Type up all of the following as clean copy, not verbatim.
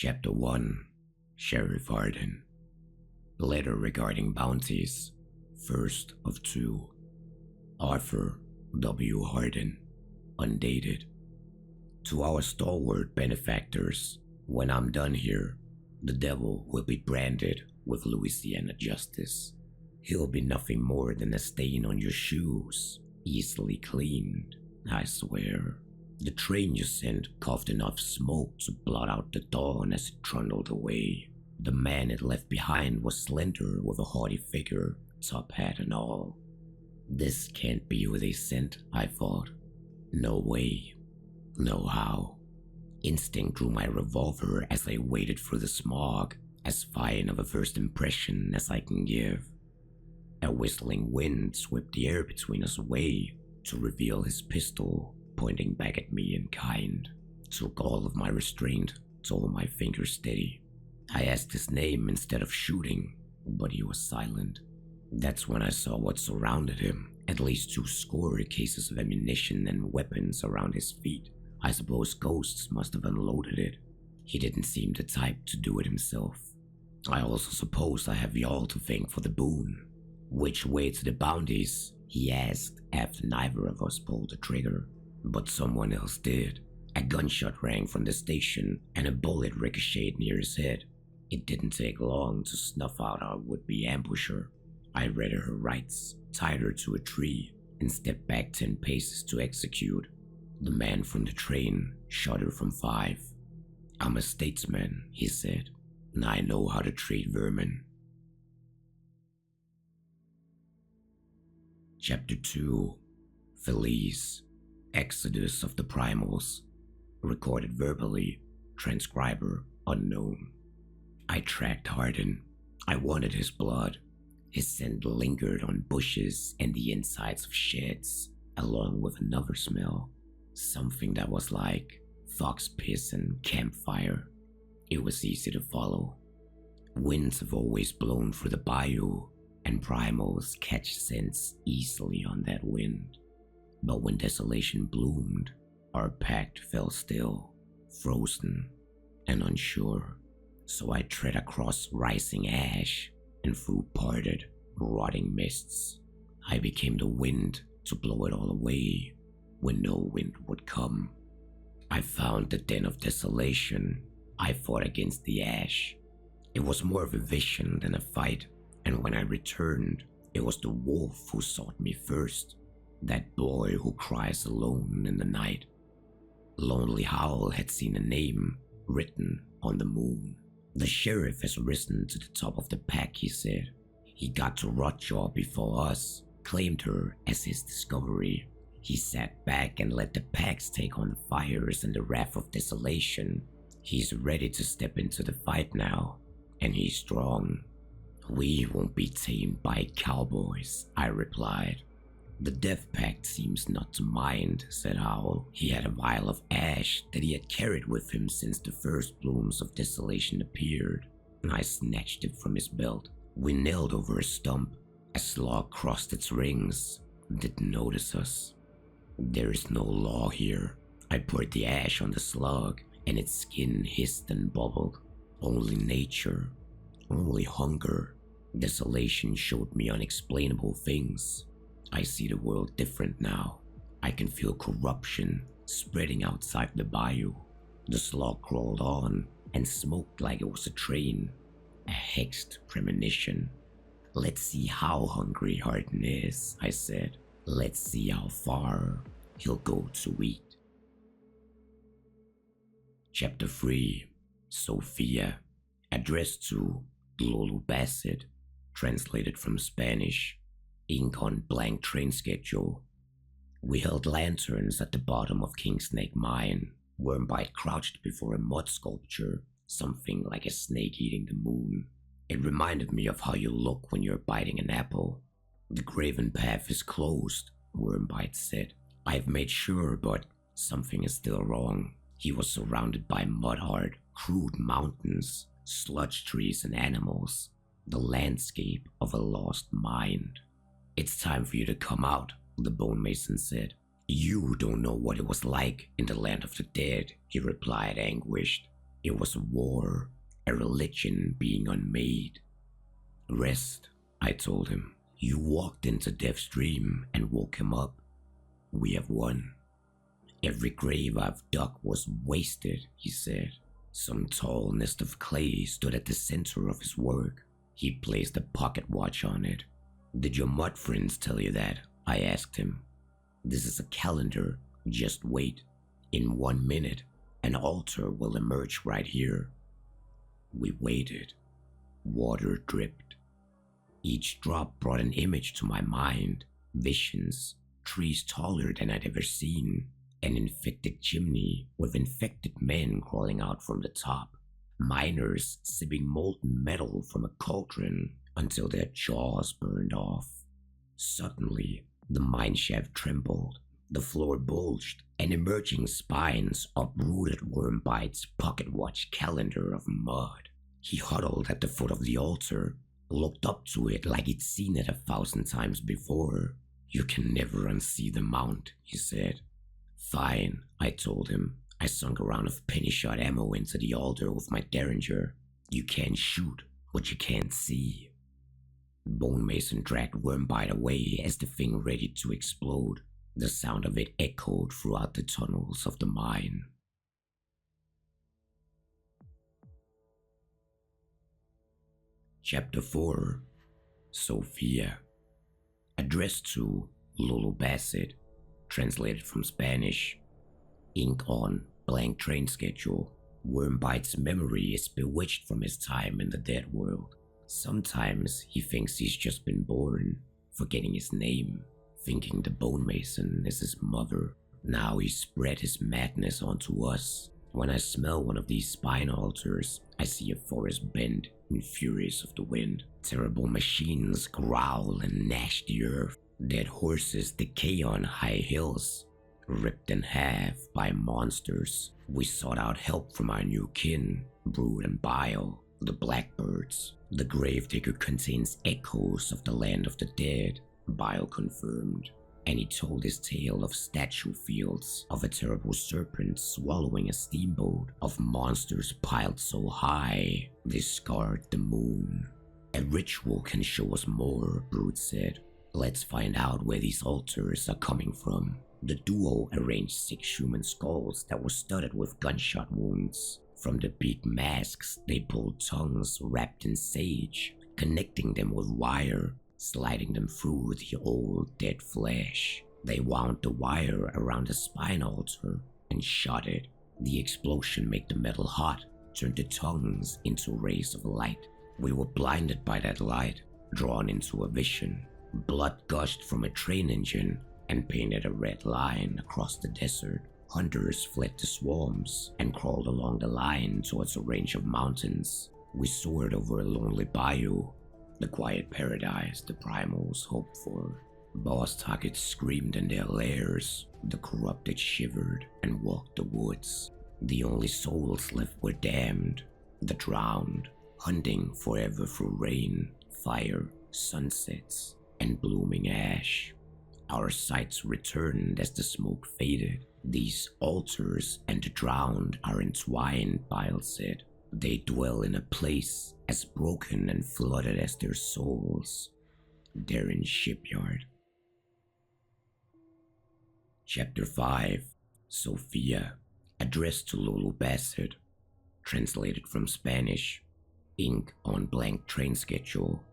Chapter 1 Sheriff Hardin. Letter regarding bounties. First of 2. Arthur W. Hardin. Undated. To our stalwart benefactors, when I'm done here, the devil will be branded with Louisiana justice. He'll be nothing more than a stain on your shoes, easily cleaned, I swear. The train you sent coughed enough smoke to blot out the dawn as it trundled away. The man it left behind was slender with a haughty figure, top hat and all. This can't be who they sent, I thought. No way. No how. Instinct drew my revolver as I waded through the smog, as fine of a first impression as I can give. A whistling wind swept the air between us away to reveal his pistol pointing back at me in kind. Took all of my restraint to hold my fingers steady. I asked his name instead of shooting, but he was silent. That's when I saw what surrounded him. At least 2 score cases of ammunition and weapons around his feet. I suppose ghosts must have unloaded it. He didn't seem the type to do it himself. I also suppose I have y'all to thank for the boon. Which way to the bounties? He asked after neither of us pulled the trigger. But someone else did. A gunshot rang from the station and a bullet ricocheted near his head. It didn't take long to snuff out our would-be ambusher. I read her rights, tied her to a tree, and stepped back 10 paces to execute. The man from the train shot her from 5. I'm a statesman, he said, and I know how to treat vermin. Chapter 2 Felis. Exodus of the Primals. Recorded verbally. Transcriber unknown. I tracked Hardin. I wanted his blood. His scent lingered on bushes and the insides of sheds, along with another smell. Something that was like fox piss and campfire. It was easy to follow. Winds have always blown through the bayou, and primals catch scents easily on that wind. But when Desolation bloomed, our pact fell still, frozen and unsure. So I tread across rising ash and through parted, rotting mists. I became the wind to blow it all away when no wind would come. I found the den of Desolation. I fought against the ash. It was more of a vision than a fight, and when I returned, it was the wolf who sought me first. That boy who cries alone in the night. Lonely Howl had seen a name written on the moon. The sheriff has risen to the top of the pack, he said. He got to Rotjaw before us, claimed her as his discovery. He sat back and let the packs take on the fires and the wrath of Desolation. He's ready to step into the fight now, and he's strong. We won't be tamed by cowboys, I replied. The Death Pact seems not to mind, said Howl. He had a vial of ash that he had carried with him since the first blooms of Desolation appeared, and I snatched it from his belt. We knelt over a stump. A slug crossed its rings, didn't notice us. There is no law here. I poured the ash on the slug, and its skin hissed and bubbled. Only nature, only hunger. Desolation showed me unexplainable things. I see the world different now. I can feel corruption spreading outside the bayou. The slug crawled on and smoked like it was a train. A hexed premonition. Let's see how hungry Hardin is, I said. Let's see how far he'll go to eat. Chapter 3 Sofia. Addressed to Lulu Bassett. Translated from Spanish. Ink on blank train schedule. We held lanterns at the bottom of Kingsnake Mine. Wormbite crouched before a mud sculpture, something like a snake eating the moon. It reminded me of how you look when you're biting an apple. The graven path is closed, Wormbite said. I've made sure, but something is still wrong. He was surrounded by mud-hard, crude mountains, sludge trees and animals. The landscape of a lost mind. It's time for you to come out, the bone mason said. You don't know what it was like in the land of the dead, he replied, anguished. It was a war, a religion being unmade. Rest, I told him. You walked into Death's dream and woke him up. We have won. Every grave I've dug was wasted, he said. Some tall nest of clay stood at the center of his work. He placed a pocket watch on it. Did your mud friends tell you that? I asked him. This is a calendar. Just wait. In 1 minute, an altar will emerge right here. We waited. Water dripped. Each drop brought an image to my mind. Visions, trees taller than I'd ever seen, an infected chimney with infected men crawling out from the top, miners sipping molten metal from a cauldron until their jaws burned off. Suddenly, the mineshaft trembled, the floor bulged, and emerging spines uprooted Wormbite's pocket watch calendar of mud. He huddled at the foot of the altar, looked up to it like he'd seen it 1,000 times before. You can never unsee the mount, he said. Fine, I told him. I sunk a round of penny-shot ammo into the altar with my derringer. You can't shoot what you can't see. Bone Mason dragged Wormbite away as the thing ready to explode. The sound of it echoed throughout the tunnels of the mine. Chapter 4. Sofia. Addressed to Lulu Bassett. Translated from Spanish. Ink on blank train schedule. Wormbite's memory is bewitched from his time in the dead world. Sometimes he thinks he's just been born, forgetting his name, thinking the Bone Mason is his mother. Now he's spread his madness onto us. When I smell one of these spine altars, I see a forest bend in furies of the wind. Terrible machines growl and gnash the earth. Dead horses decay on high hills, ripped in half by monsters. We sought out help from our new kin, Brood and Bile, the blackbirds. The gravedigger contains echoes of the land of the dead, Bile confirmed. And he told his tale of statue fields, of a terrible serpent swallowing a steamboat, of monsters piled so high they scarred the moon. A ritual can show us more, Brood said. Let's find out where these altars are coming from. The duo arranged 6 human skulls that were studded with gunshot wounds. From the big masks, they pulled tongues wrapped in sage, connecting them with wire, sliding them through the old dead flesh. They wound the wire around the spine altar and shot it. The explosion made the metal hot, turned the tongues into rays of light. We were blinded by that light, drawn into a vision. Blood gushed from a train engine and painted a red line across the desert. Hunters fled the swarms and crawled along the line towards a range of mountains. We soared over a lonely bayou, the quiet paradise the primals hoped for. Boss targets screamed in their lairs. The corrupted shivered and walked the woods. The only souls left were damned, the drowned, hunting forever through rain, fire, sunsets, and blooming ash. Our sights returned as the smoke faded. These altars and the drowned are entwined, Bile said. They dwell in a place as broken and flooded as their souls. They're in shipyard. Chapter 5. Sofia. Addressed to Lulu Bassett. Translated from Spanish. Ink on blank train schedule.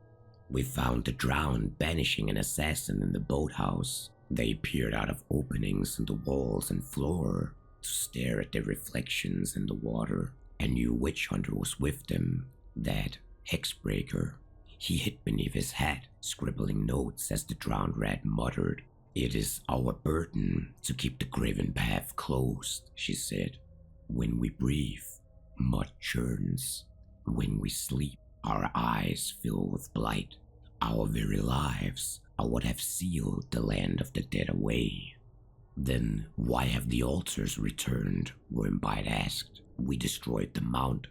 We found the drowned banishing an assassin in the boathouse. They peered out of openings in the walls and floor to stare at their reflections in the water. A new witch hunter was with them, that Hexbreaker. He hid beneath his hat, scribbling notes as the drowned rat muttered. It is our burden to keep the graven path closed, she said. When we breathe, mud churns. When we sleep, our eyes fill with blight. Our very lives are what have sealed the land of the dead away. Then why have the altars returned? Wormbite asked. We destroyed the mount.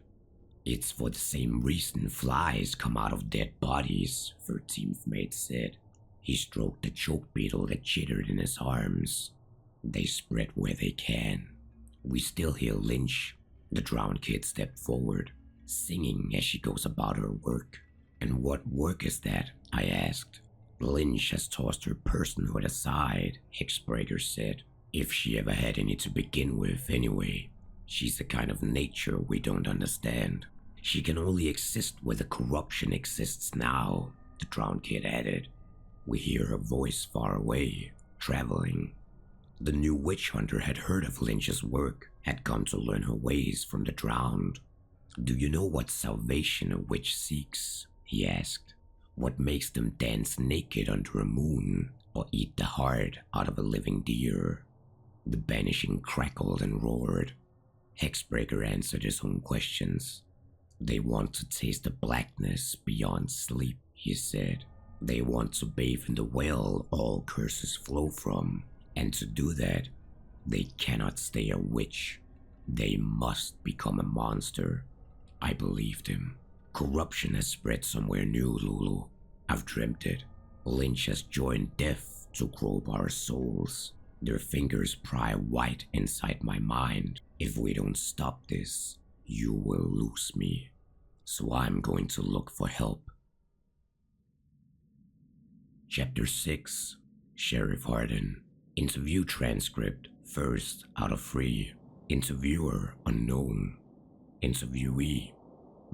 It's for the same reason flies come out of dead bodies, 13th mate said. He stroked the choke beetle that chittered in his arms. They spread where they can. We still hear Lynch, The drowned kid stepped forward, singing as she goes about her work. And what work is that? I asked. Lynch has tossed her personhood aside, Hexbreaker said. If she ever had any to begin with, anyway. She's a kind of nature we don't understand. She can only exist where the corruption exists now, the drowned kid added. We hear her voice far away, traveling. The new witch hunter had heard of Lynch's work, had come to learn her ways from the drowned. Do you know what salvation a witch seeks? He asked. What makes them dance naked under a moon, or eat the heart out of a living deer? The banishing crackled and roared. Hexbreaker answered his own questions. They want to taste the blackness beyond sleep, he said. They want to bathe in the well all curses flow from, and to do that, they cannot stay a witch. They must become a monster. I believed him. Corruption has spread somewhere new, Lulu. I've dreamt it. Lynch has joined death to grope our souls. Their fingers pry white inside my mind. If we don't stop this, you will lose me. So I'm going to look for help. Chapter 6, Sheriff Hardin. Interview transcript, first out of 3. Interviewer unknown. Interviewee,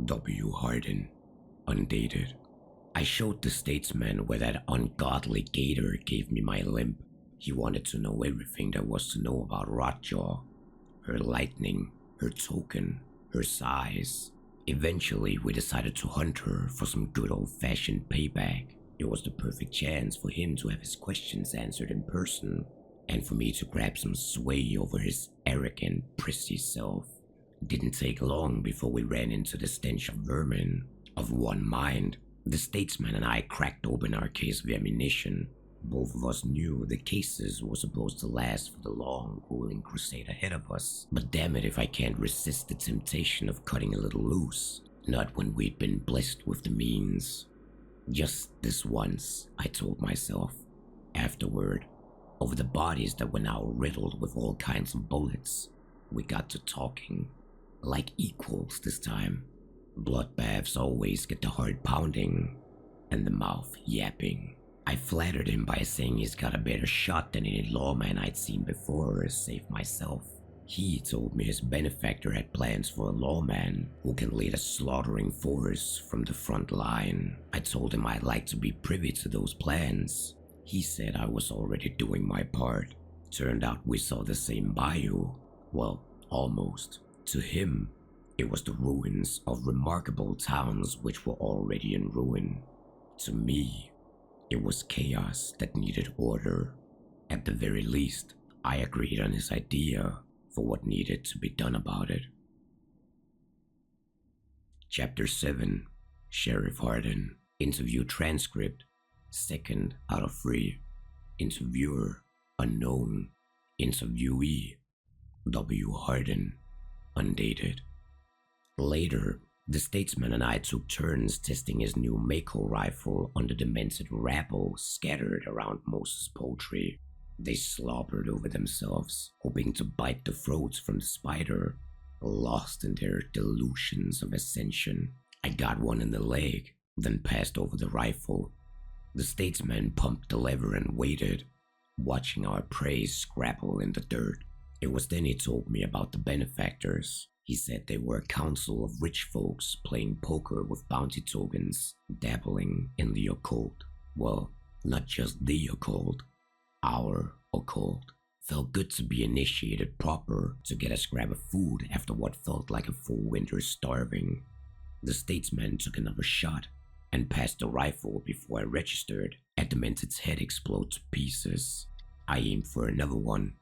W. Hardin. Undated. I showed the statesman where that ungodly gator gave me my limp. He wanted to know everything there was to know about Rotjaw. Her lightning, her token, her size. Eventually, we decided to hunt her for some good old-fashioned payback. It was the perfect chance for him to have his questions answered in person, and for me to grab some sway over his arrogant, prissy self. It didn't take long before we ran into the stench of vermin. Of one mind, the statesman and I cracked open our case of ammunition. Both of us knew the cases were supposed to last for the long, grueling crusade ahead of us. But damn it if I can't resist the temptation of cutting a little loose. Not when we'd been blessed with the means. Just this once, I told myself. Afterward, over the bodies that were now riddled with all kinds of bullets, we got to talking. Like equals this time. Bloodbaths always get the heart pounding and the mouth yapping. I flattered him by saying he's got a better shot than any lawman I'd seen before, save myself. He told me his benefactor had plans for a lawman who can lead a slaughtering force from the front line. I told him I'd like to be privy to those plans. He said I was already doing my part. Turned out we saw the same bayou. Well, almost. To him, it was the ruins of remarkable towns which were already in ruin. To me, it was chaos that needed order. At the very least, I agreed on his idea for what needed to be done about it. Chapter 7, Sheriff Hardin. Interview transcript, second out of 3. Interviewer unknown. Interviewee, W. Hardin. Undated. Later, the statesman and I took turns testing his new Mako rifle on the demented rabble scattered around Moses' poultry. They slobbered over themselves, hoping to bite the throats from the spider, lost in their delusions of ascension. I got one in the leg, then passed over the rifle. The statesman pumped the lever and waited, watching our prey scrabble in the dirt. It was then he told me about the benefactors. He said they were a council of rich folks playing poker with bounty tokens, dabbling in the occult. Well, not just the occult, our occult. Felt good to be initiated proper, to get a scrap of food after what felt like a full winter starving. The statesman took another shot and passed the rifle before I registered. At the Demented's head explode to pieces. I aimed for another one,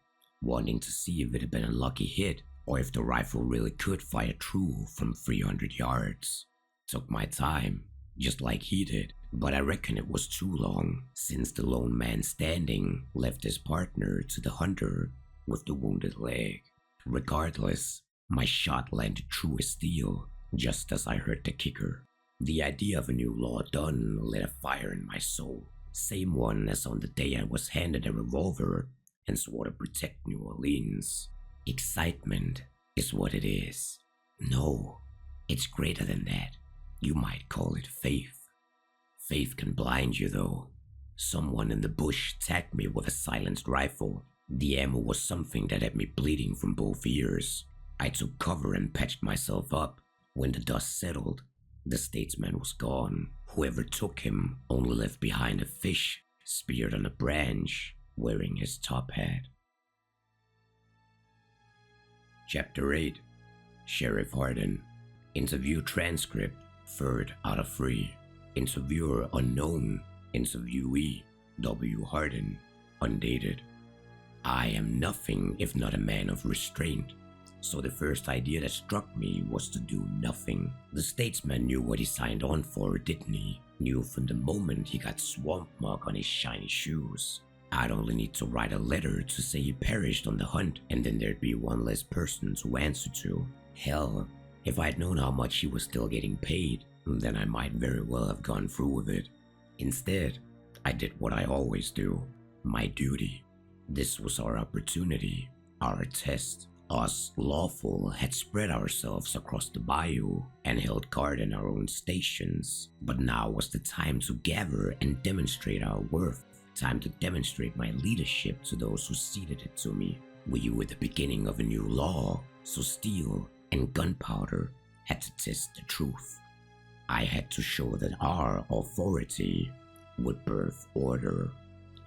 wanting to see if it had been a lucky hit or if the rifle really could fire true from 300 yards. Took my time, just like he did, but I reckon it was too long, since the lone man standing left his partner to the hunter with the wounded leg. Regardless, my shot landed true as steel, just as I heard the kicker. The idea of a new law done lit a fire in my soul, same one as on the day I was handed a revolver and swore to protect New Orleans. Excitement is what it is. No, it's greater than that. You might call it faith. Faith can blind you, though. Someone in the bush tagged me with a silenced rifle. The ammo was something that had me bleeding from both ears. I took cover and patched myself up. When the dust settled, the statesman was gone. Whoever took him only left behind a fish speared on a branch, wearing his top hat. Chapter 8. Sheriff Hardin. Interview transcript, 3rd out of 3. Interviewer unknown. Interviewee W. Hardin. Undated. I am nothing if not a man of restraint. So the first idea that struck me was to do nothing. The statesman knew what he signed on for, didn't he? Knew from the moment he got swamp mark on his shiny shoes. I'd only need to write a letter to say he perished on the hunt, and then there'd be one less person to answer to. Hell, if I'd known how much he was still getting paid, then I might very well have gone through with it. Instead, I did what I always do, my duty. This was our opportunity, our test. Us lawful had spread ourselves across the bayou and held guard in our own stations, but now was the time to gather and demonstrate our worth, time to demonstrate my leadership to those who ceded it to me. We were the beginning of a new law, so steel and gunpowder had to test the truth. I had to show that our authority would birth order.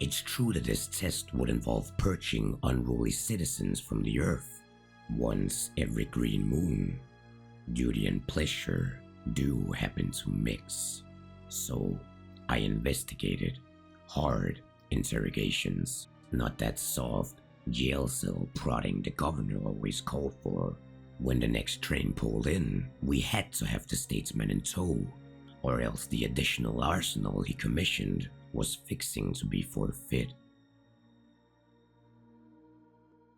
It's true that this test would involve purging unruly citizens from the earth. Once every green moon, duty and pleasure do happen to mix. So I investigated. Hard interrogations, not that soft jail cell prodding the governor always called for. When the next train pulled in, we had to have the statesman in tow, or else the additional arsenal he commissioned was fixing to be forfeit.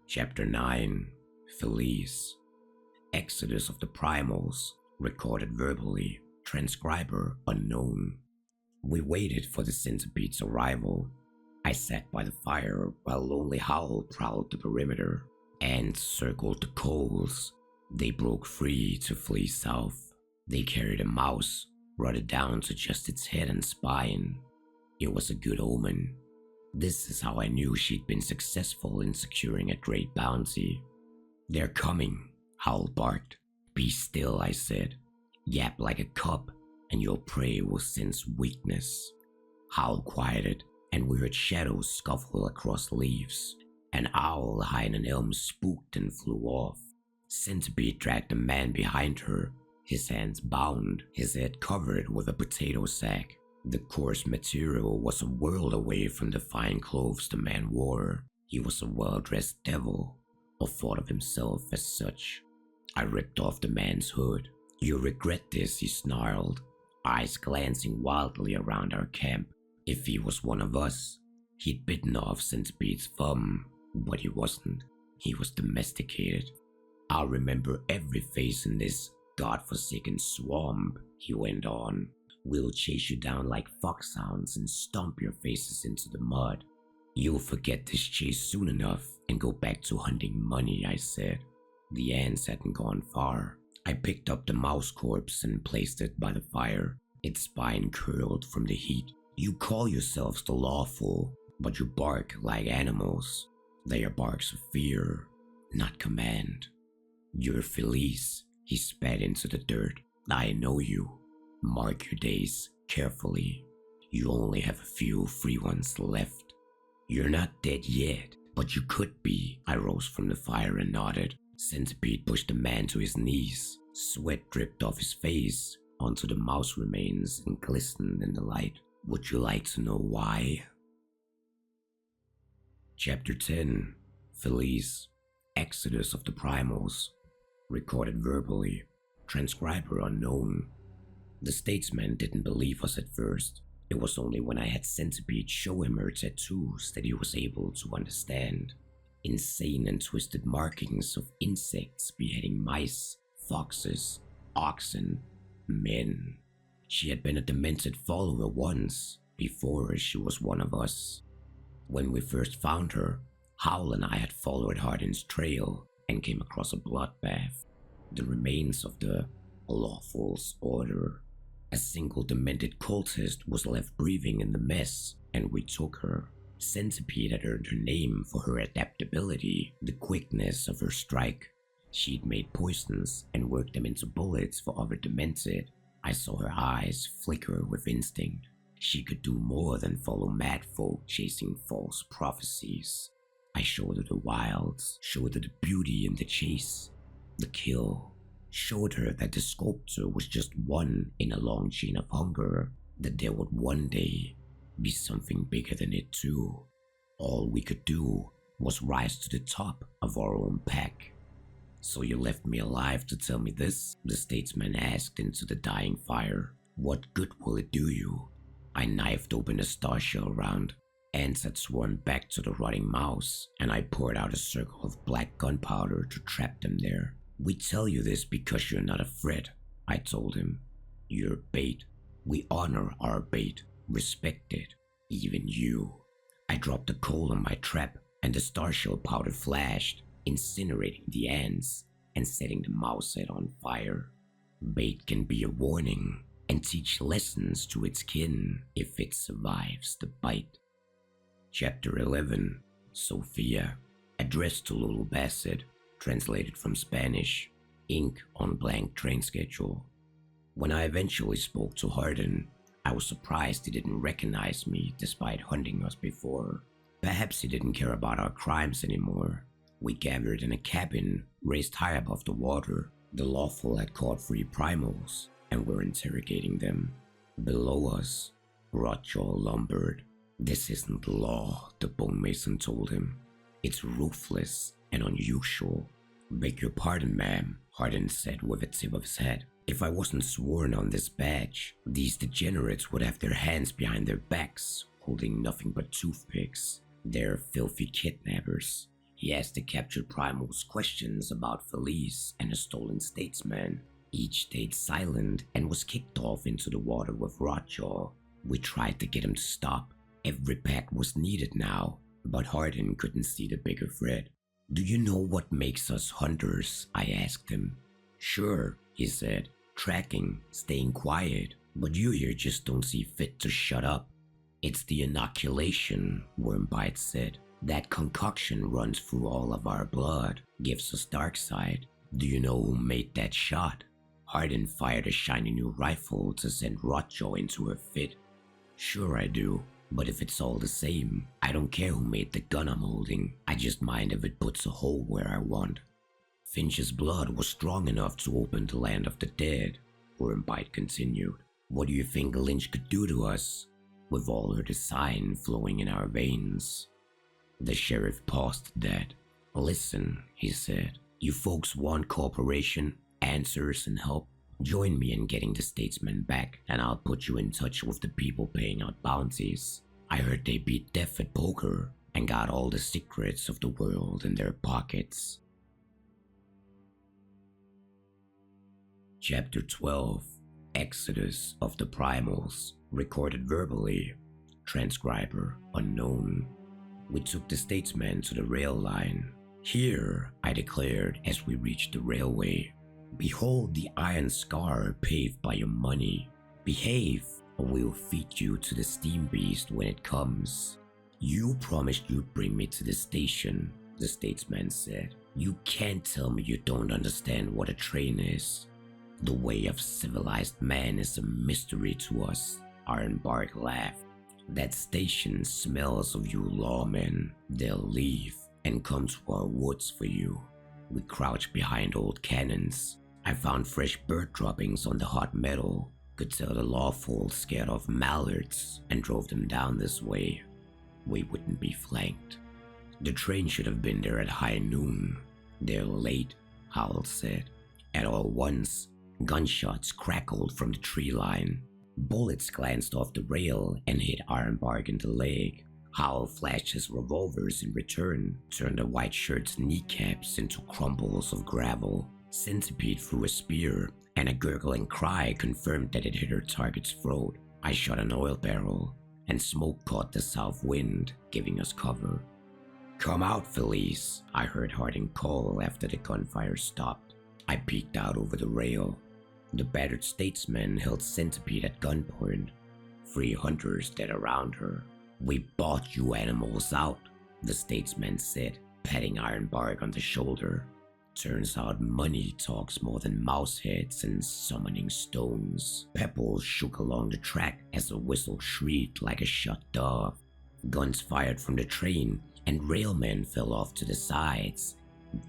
Chapter 9. Felis. Exodus of the Primals, recorded verbally, transcriber unknown. We waited for the centipede's arrival. I sat by the fire while Lonely Howl prowled the perimeter. Ants circled the coals. They broke free to flee south. They carried a mouse, brought it down to just its head and spine. It was a good omen. This is how I knew she'd been successful in securing a great bounty. They're coming, Howl barked. Be still, I said. Yap like a cub, and your prey will sense weakness. Howl quieted, and we heard shadows scuffle across leaves. An owl high in an elm spooked and flew off. Centipede dragged a man behind her, his hands bound, his head covered with a potato sack. The coarse material was a world away from the fine clothes the man wore. He was a well-dressed devil, or thought of himself as such. I ripped off the man's hood. You'll regret this, he snarled, eyes glancing wildly around our camp. If he was one of us, he'd bitten off Centipede's thumb, but he wasn't. He was domesticated. I'll remember every face in this godforsaken swamp, he went on. We'll chase you down like foxhounds and stomp your faces into the mud. You'll forget this chase soon enough and go back to hunting money, I said. The ants hadn't gone far. I picked up the mouse corpse and placed it by the fire. Its spine curled from the heat. You call yourselves the lawful, but you bark like animals. They are barks of fear, not command. You're Felis, he spat into the dirt. I know you. Mark your days carefully. You only have a few free ones left. You're not dead yet, but you could be. I rose from the fire and nodded. Centipede pushed the man to his knees. Sweat dripped off his face onto the mouse remains and glistened in the light. Would you like to know why? Chapter 10. Felis. Exodus of the Primals. Recorded verbally. Transcriber unknown. The statesman didn't believe us at first. It was only when I had Centipede show him her tattoos that he was able to understand. Insane and twisted markings of insects beheading mice, foxes, oxen, men. She had been a demented follower once, before she was one of us. When we first found her, Howl and I had followed Hardin's trail. and came across a bloodbath, the remains of the Lawful's order. A single demented cultist was left breathing in the mess, and we took her. Centipede had earned her name for her adaptability, the quickness of her strike. She'd made poisons and worked them into bullets for other demented. I saw her eyes flicker with instinct. She could do more than follow mad folk chasing false prophecies. I showed her the wilds, showed her the beauty in the chase, the kill. Showed her that the sculptor was just one in a long chain of hunger, that there would one day be something bigger than it too. All we could do was rise to the top of our own pack. "So you left me alive to tell me this?" the statesman asked into the dying fire. "What good will it do you?" I knifed open the starshell round. Ants had swarmed back to the rotting mouse, and I poured out a circle of black gunpowder to trap them there. "We tell you this because you're not a threat," I told him. "You're bait. We honor our bait, respect it, even you." I dropped the coal on my trap, and the starshell powder flashed, incinerating the ants and setting the mouse head on fire. Bait can be a warning and teach lessons to its kin if it survives the bite. Chapter 11, Sofia, addressed to Lulu Bassett, translated from Spanish, ink on blank train schedule. When I eventually spoke to Hardin, I was surprised he didn't recognize me despite hunting us before. Perhaps he didn't care about our crimes anymore. We gathered in a cabin raised high above the water. The Lawful had caught 3 primals and were interrogating them. Below us, Rotjaw lumbered. "This isn't law," the bone mason told him. "It's ruthless and unusual." "Beg your pardon, ma'am," Hardin said with a tip of his head. "If I wasn't sworn on this badge, these degenerates would have their hands behind their backs, holding nothing but toothpicks. They're filthy kidnappers." He asked the captured primals questions about Felis and a stolen statesman. Each stayed silent and was kicked off into the water with Rotjaw. We tried to get him to stop. Every pack was needed now, but Hardin couldn't see the bigger threat. "Do you know what makes us hunters?" I asked him. "Sure," he said. "Tracking, staying quiet, but you here just don't see fit to shut up." "It's the inoculation," Wormbite said. "That concoction runs through all of our blood, gives us dark side. Do you know who made that shot?" Hardin fired a shiny new rifle to send Rotjaw into a fit. "Sure I do. But if it's all the same, I don't care who made the gun I'm holding. I just mind if it puts a hole where I want." "Finch's blood was strong enough to open the land of the dead," Wormbite continued. "What do you think Lynch could do to us, with all her design flowing in our veins?" The sheriff paused at that. "Listen," he said. "You folks want cooperation, answers, and help? Join me in getting the statesman back, and I'll put you in touch with the people paying out bounties. I heard they beat death at poker and got all the secrets of the world in their pockets." Chapter 12, Exodus of the Primals, recorded verbally, transcriber unknown. We took the statesman to the rail line. "Here," I declared as we reached the railway, "behold the iron scar paved by your money. Behave, or we'll feed you to the steam beast when it comes." "You promised you'd bring me to the station," the statesman said. "You can't tell me you don't understand what a train is." "The way of civilized man is a mystery to us," Ironbark laughed. "That station smells of you lawmen. They'll leave and come to our woods for you." We crouched behind old cannons. I found fresh bird droppings on the hot metal, could tell the Lawful scared off mallards and drove them down this way. We wouldn't be flanked. "The train should have been there at high noon." "They're late," Howell said. At all once, gunshots crackled from the tree line. Bullets glanced off the rail and hit Ironbark in the leg. Howell flashed his revolvers in return, turned the white shirt's kneecaps into crumbles of gravel. Centipede threw a spear, and a gurgling cry confirmed that it hit her target's throat. I shot an oil barrel, and smoke caught the south wind, giving us cover. "Come out, Felis," I heard Hardin call after the gunfire stopped. I peeked out over the rail. The battered statesman held Centipede at gunpoint. 3 hunters dead around her. "We bought you animals out," the statesman said, patting Ironbark on the shoulder. "Turns out money talks more than mouse heads and summoning stones." Pebbles shook along the track as a whistle shrieked like a shot dove. Guns fired from the train, and railmen fell off to the sides,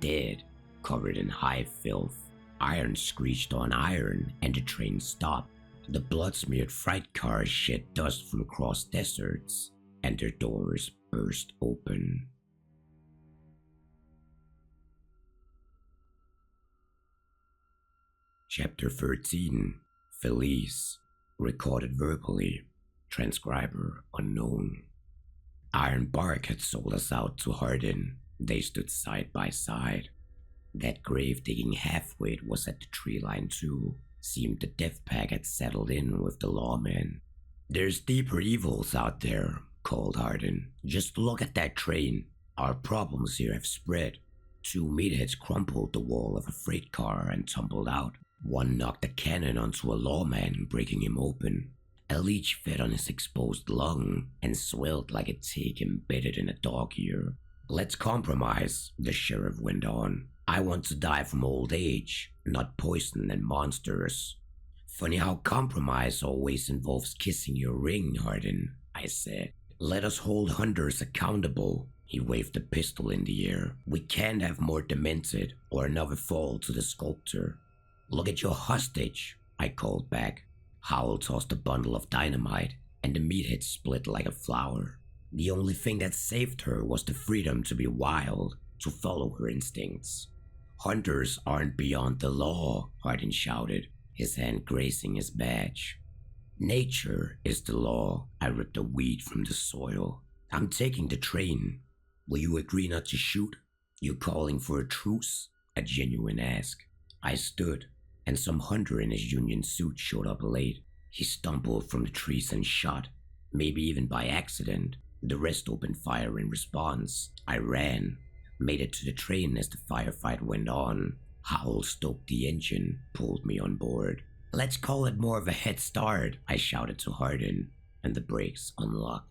dead, covered in high filth. Iron screeched on iron, and the train stopped. The blood-smeared freight cars shed dust from cross deserts, and their doors burst open. Chapter 13. Felis. Recorded verbally. Transcriber unknown. Ironbark had sold us out to Hardin. They stood side by side. That grave-digging half-wit was at the tree line too. Seemed the death pack had settled in with the lawmen. "There's deeper evils out there," called Hardin. "Just look at that train. Our problems here have spread. 2 meatheads crumpled the wall of a freight car and tumbled out. One knocked a cannon onto a lawman, breaking him open. A leech fed on his exposed lung and swelled like a tick embedded in a dog ear. Let's compromise," the sheriff went on. "I want to die from old age, not poison and monsters." "Funny how compromise always involves kissing your ring, Hardin," I said. "Let us hold hunters accountable." He waved a pistol in the air. "We can't have more demented or another fall to the sculptor." "Look at your hostage," I called back. Howell tossed a bundle of dynamite, and the meathead split like a flower. "The only thing that saved her was the freedom to be wild, to follow her instincts." "Hunters aren't beyond the law," Hardin shouted, his hand grazing his badge. "Nature is the law." I ripped a weed from the soil. "I'm taking the train. Will you agree not to shoot? You calling for a truce?" A genuine ask. I stood, and some hunter in his union suit showed up late. He stumbled from the trees and shot, maybe even by accident. The rest opened fire in response. I ran, made it to the train as the firefight went on. Howell stoked the engine, pulled me on board. "Let's call it more of a head start," I shouted to Hardin, and the brakes unlocked.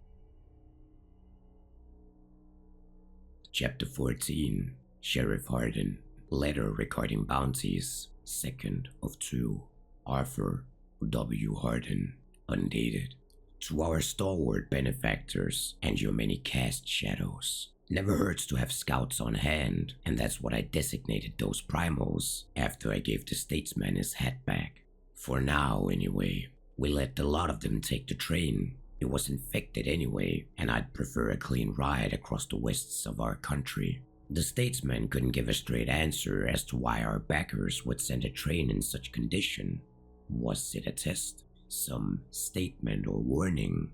Chapter 14. Sheriff Hardin. Letter regarding bounties. 2nd of 2. Arthur W. Hardin. Undated. "To our stalwart benefactors and your many cast shadows. Never hurts to have scouts on hand, and that's what I designated those primals after I gave the statesman his hat back. For now, anyway. We let a lot of them take the train. It was infected anyway, and I'd prefer a clean ride across the wastes of our country. The statesman couldn't give a straight answer as to why our backers would send a train in such condition. Was it a test? Some statement or warning?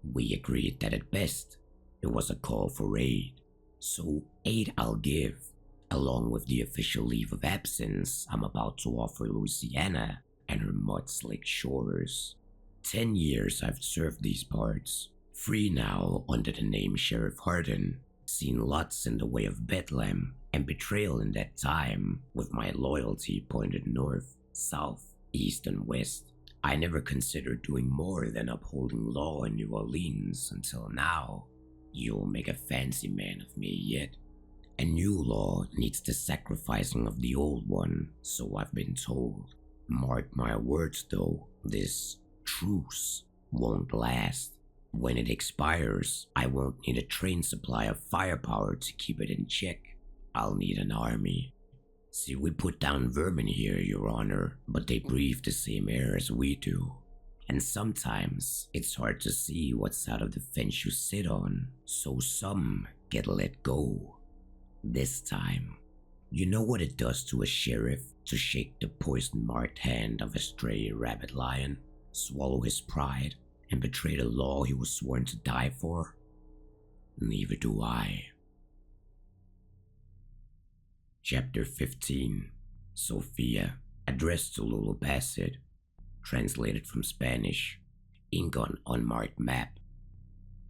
We agreed that at best, it was a call for aid. So aid I'll give, along with the official leave of absence I'm about to offer Louisiana and her mud-slick shores. 10 years I've served these parts, free now under the name Sheriff Hardin. Seen lots in the way of bedlam and betrayal in that time, with my loyalty pointed north, south, east, and west. I never considered doing more than upholding law in New Orleans until now. You'll make a fancy man of me yet. A new law needs the sacrificing of the old one, so I've been told. Mark my words though, this truce won't last. When it expires, I won't need a train supply of firepower to keep it in check. I'll need an army. See, we put down vermin here, Your Honor, but they breathe the same air as we do. And sometimes, it's hard to see what side of the fence you sit on, so some get let go. This time, you know what it does to a sheriff to shake the poison-marked hand of a stray rabbit lion, swallow his pride, and betray the law he was sworn to die for? Neither do I. Chapter 15. Sofia, addressed to Lulu Bassett. Translated from Spanish. Ink on unmarked map.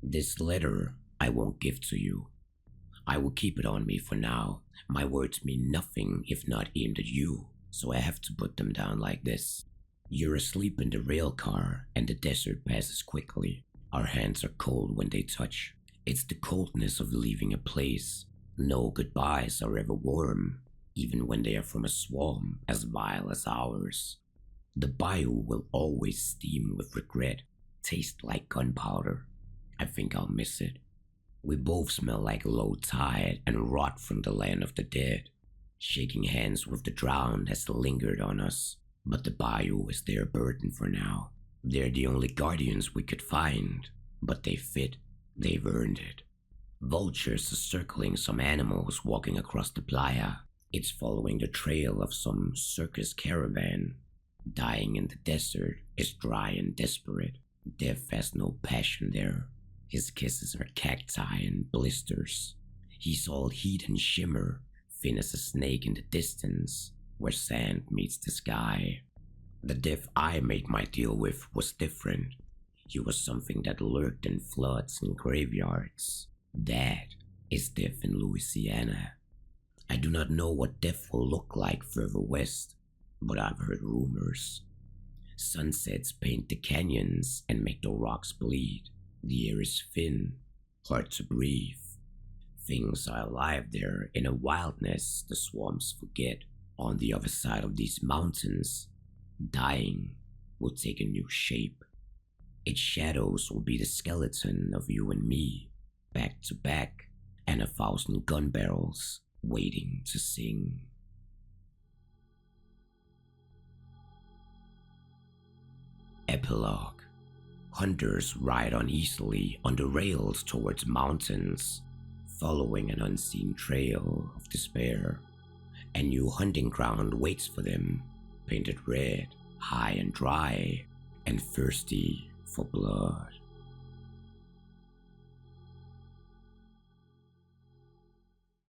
This letter I won't give to you. I will keep it on me for now. My words mean nothing if not aimed at you, so I have to put them down like this. You're asleep in the rail car, and the desert passes quickly. Our hands are cold when they touch. It's the coldness of leaving a place. No goodbyes are ever warm, even when they are from a swarm as vile as ours. The bayou will always steam with regret, taste like gunpowder. I think I'll miss it. We both smell like low tide and rot from the land of the dead. Shaking hands with the drowned has lingered on us, but the bayou is their burden for now. They're the only guardians we could find, but they fit, they've earned it. Vultures are circling some animals walking across the playa. It's following the trail of some circus caravan. Dying in the desert is dry and desperate. Death has no passion there. His kisses are cacti and blisters. He's all heat and shimmer, thin as a snake in the distance, where sand meets the sky. The death I made my deal with was different. He was something that lurked in floods and graveyards. That is death in Louisiana. I do not know what death will look like further west, but I've heard rumors. Sunsets paint the canyons and make the rocks bleed. The air is thin, hard to breathe. Things are alive there in a wildness the swamps forget. On the other side of these mountains, dying will take a new shape. Its shadows will be the skeleton of you and me, back to back, and 1,000 gun barrels waiting to sing. Epilogue. Hunters ride uneasily on the rails towards mountains, following an unseen trail of despair. A new hunting ground waits for them, painted red, high and dry, and thirsty for blood.